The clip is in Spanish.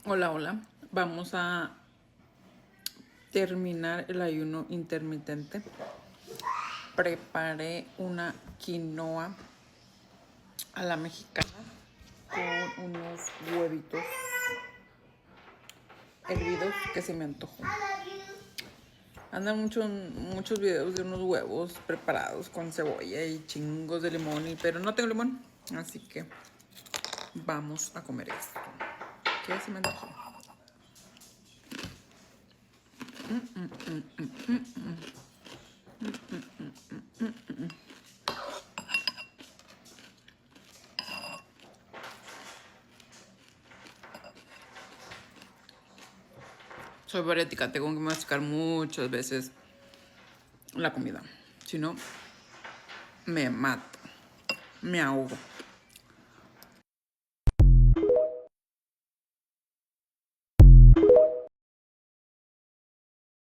Hola, hola. Vamos a terminar el ayuno intermitente. Preparé una quinoa a la mexicana con unos huevitos hervidos que se me antojó. Andan muchos videos de unos huevos preparados con cebolla y chingos de limón, pero no tengo limón, así que vamos a comer esto. ¿Qué se me antojó? Soy bariátrica, tengo que masticar muchas veces la comida. Si no, me mato, me ahogo.